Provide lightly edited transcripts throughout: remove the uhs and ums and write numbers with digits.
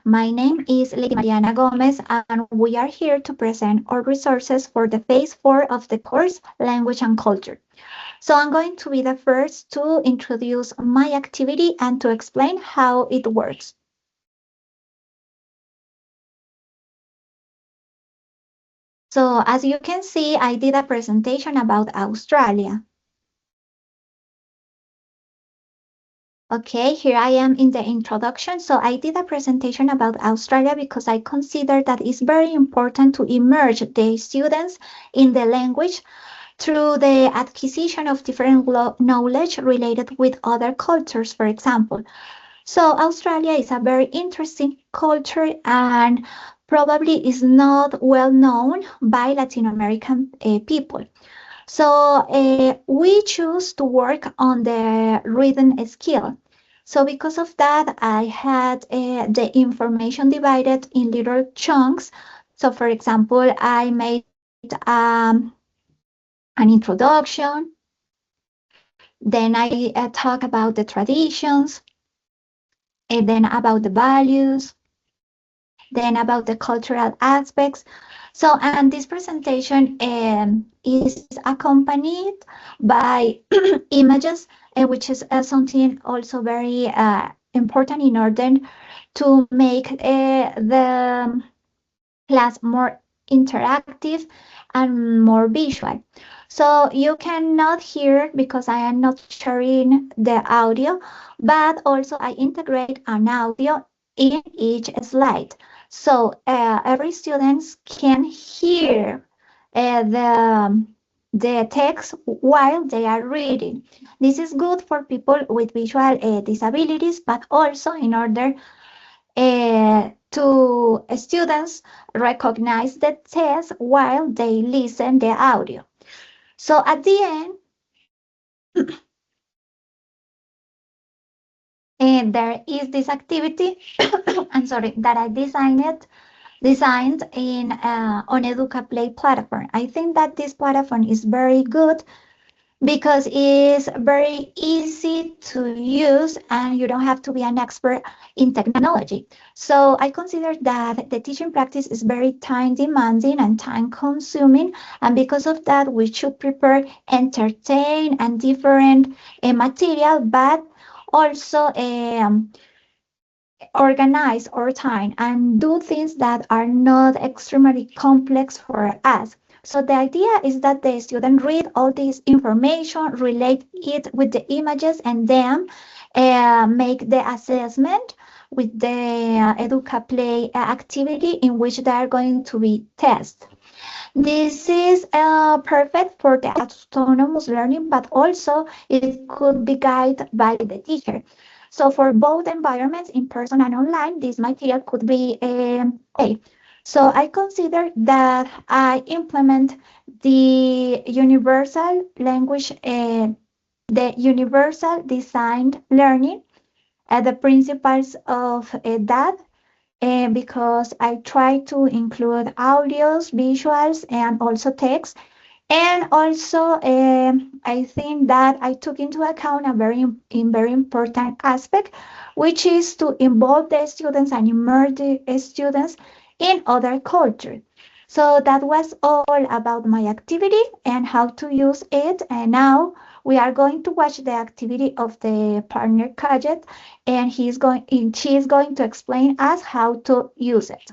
My name is Lady Mariana Gomez, and we are here to present our resources for the phase 4 of the course, Language and Culture. So I'm going to be the first to introduce my activity and to explain how it works. So as you can see, I did a presentation about Australia. Okay, here I am in the introduction. So I did a presentation about Australia because I consider that it's very important to immerse the students in the language through the acquisition of different knowledge related with other cultures, for example. So Australia is a very interesting culture and probably is not well known by Latin American people. So we choose to work on the reading skill. So because of that, I had the information divided in little chunks. So for example, I made an introduction. Then I talk about the traditions, and then about the values, then about the cultural aspects. So, and this presentation is accompanied by images, which is something also very important in order to make the class more interactive and more visual. So you cannot hear because I am not sharing the audio, but also I integrate an audio in each slide. So every student can hear the text while they are reading. This is good for people with visual disabilities, but also in order to students recognize the text while they listen the audio. So at the end, there is this activity, I'm sorry, that I designed in on EducaPlay platform. I think that this platform is very good because it's very easy to use and you don't have to be an expert in technology. So I consider that the teaching practice is very time demanding and time consuming. And because of that, we should prepare entertain and different material, but also organize our time and do things that are not extremely complex for us. So the idea is that the student read all this information, relate it with the images, and then make the assessment with the EducaPlay activity in which they are going to be tested. This is perfect for the autonomous learning, but also it could be guided by the teacher. So for both environments, in person and online, this material could be a. So I consider that I implement the universal language, the universal designed learning, the principles of that because I try to include audios, visuals, and also text. And also, I think that I took into account a very important aspect, which is to involve the students and immerse the students in other cultures. So that was all about my activity and how to use it. And now we are going to watch the activity of the partner Kajet, and she is going to explain us how to use it.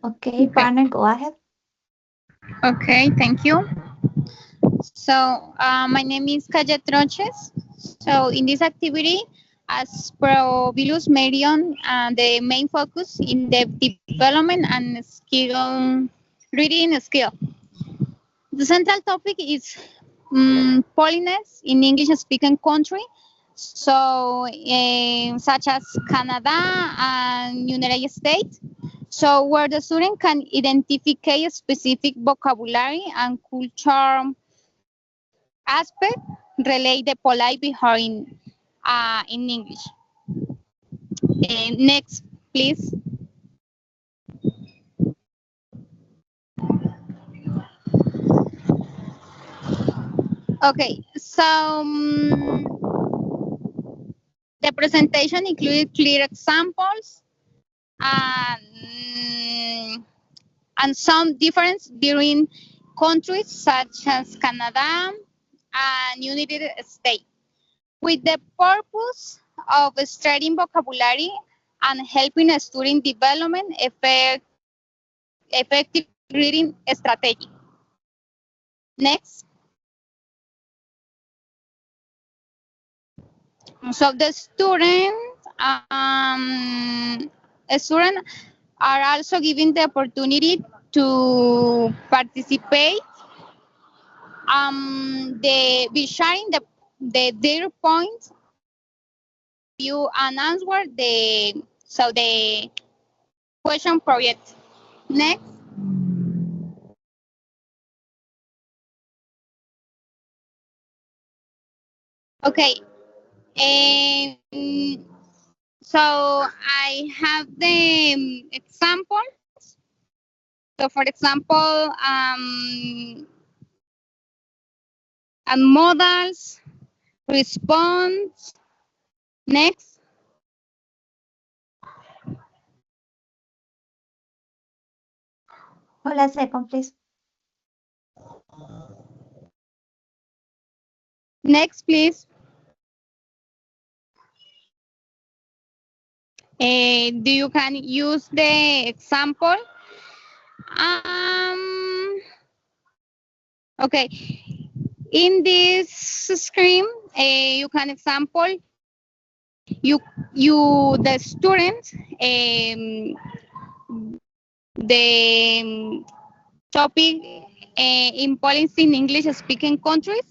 Okay, partner, go ahead. Okay, thank you. So, my name is Kaya Troches. So, in this activity, as Probilus Marion, the main focus in the development and reading skill. The central topic is polyness in English-speaking country, so such as Canada and United States. So where the student can identify a specific vocabulary and culture aspect relate the polite behavior in English. Next, please. Okay, so The presentation included clear examples and, and some difference between countries such as Canada and United States, with the purpose of studying vocabulary and helping a student development effective reading strategy. Next. So the students are also given the opportunity to participate. They be sharing their points and review and answer the question project. Next. Okay. So I have the examples. So for example, and modals, response. Next. Hold a second, please. Next, please. Do you can use the example? Um, okay. In this screen, you can example the students the topic in policy in English speaking countries.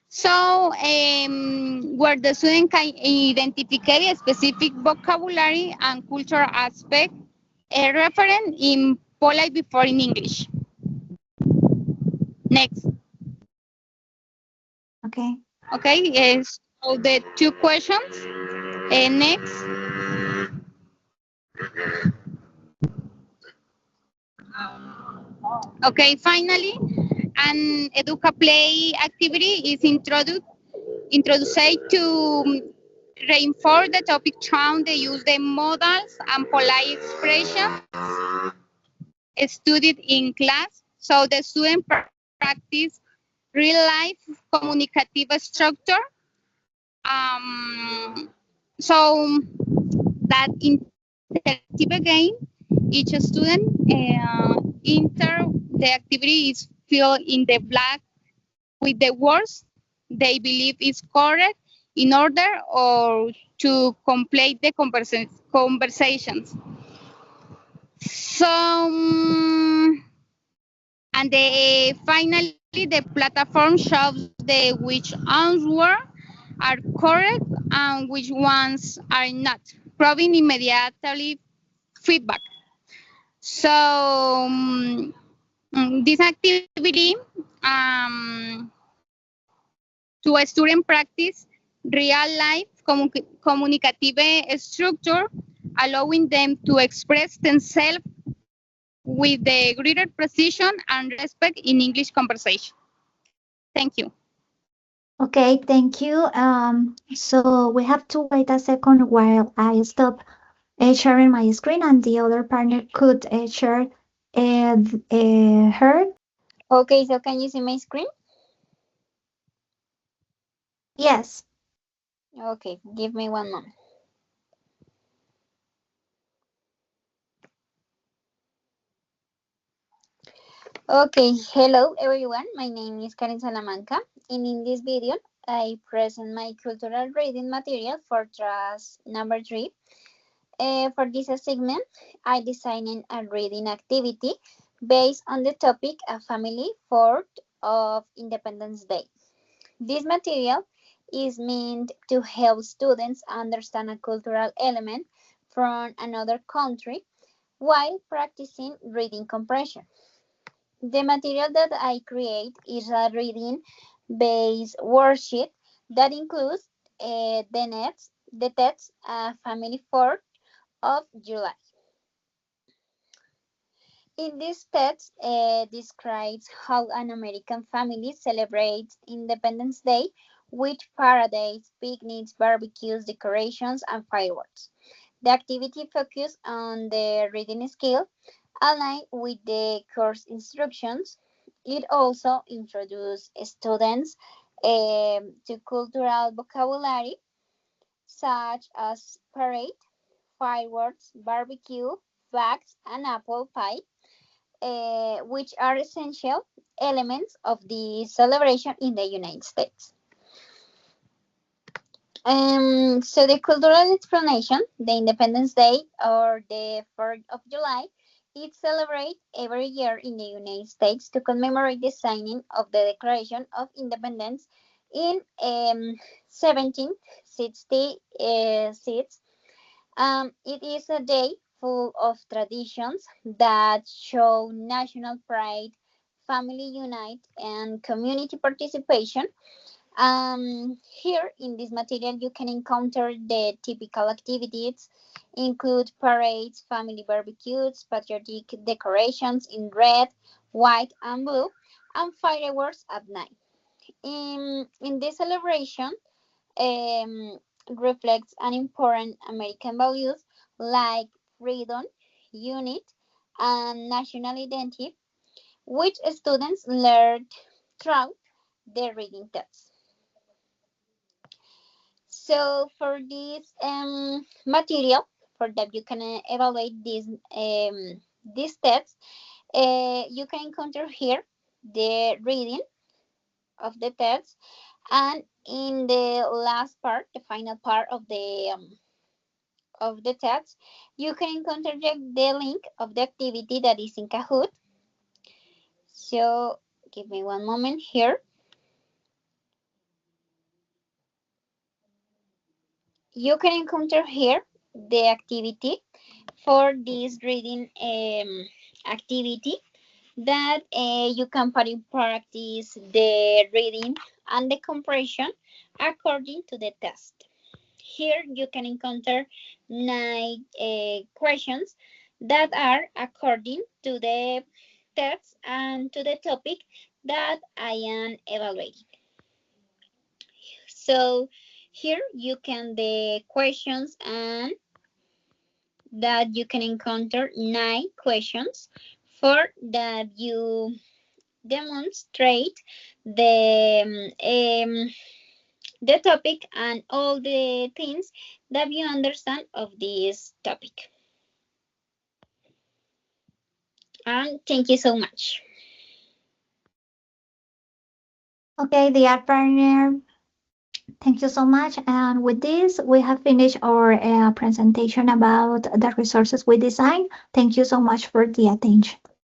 So, where the student can identify a specific vocabulary and cultural aspect, a reference in polite before in English. Next. Okay. Okay, so the two questions. Next. Okay, finally, an Educa Play activity is introduced to reinforce the topic through the use the modals and polite expressions studied in class, so the student practice real-life communicative structure. So that interactive again, each student enter the activity is filled in the blank with the words they believe is correct in order or to complete the conversations. So, and finally, the platform shows the which answers are correct and which ones are not, proving immediately feedback. So, this activity to a student practice real-life communicative structure, allowing them to express themselves with the greater precision and respect in English conversation. Thank you. Okay, thank you. So we have to wait a second while I stop sharing my screen and the other partner could share her. Okay, so can you see my screen? Yes. Okay, give me one moment. Okay, hello everyone. My name is Karen Salamanca, and in this video, I present my cultural reading material for class number 3. For this segment, I designed a reading activity based on the topic A Family 4th of Independence Day. This material is meant to help students understand a cultural element from another country while practicing reading comprehension. The material that I create is a reading based worksheet that includes the text Family 4th of July. In this text, describes how an American family celebrates Independence Day with parades, picnics, barbecues, decorations, and fireworks. The activity focuses on the reading skill aligned with the course instructions. It also introduces students to cultural vocabulary such as parade, fireworks, barbecue, flags, and apple pie, which are essential elements of the celebration in the United States. So the cultural explanation, the Independence Day or the 4th of July, is celebrated every year in the United States to commemorate the signing of the Declaration of Independence in 1766. It is a day full of traditions that show national pride, family unite, and community participation. Here in this material, you can encounter the typical activities, include parades, family barbecues, patriotic decorations in red, white, and blue, and fireworks at night. In this celebration, um, reflects an important American values like freedom, unity, and national identity, which students learned throughout the reading test. So for this material, for that you can evaluate these tests, you can encounter here the reading of the tests, and in the last part, the final part of the text, you can encounter the link of the activity that is in Kahoot. So give me one moment here. You can encounter here the activity for this reading activity that you can put in practice the reading and the comprehension according to the test. Here you can encounter 9 questions that are according to the text and to the topic that I am evaluating. So here you can the questions and that you can encounter 9 questions for that you demonstrate the topic and all the things that you understand of this topic. And thank you so much. Okay, dear partner, thank you so much. And with this, we have finished our presentation about the resources we design. Thank you so much for the attention.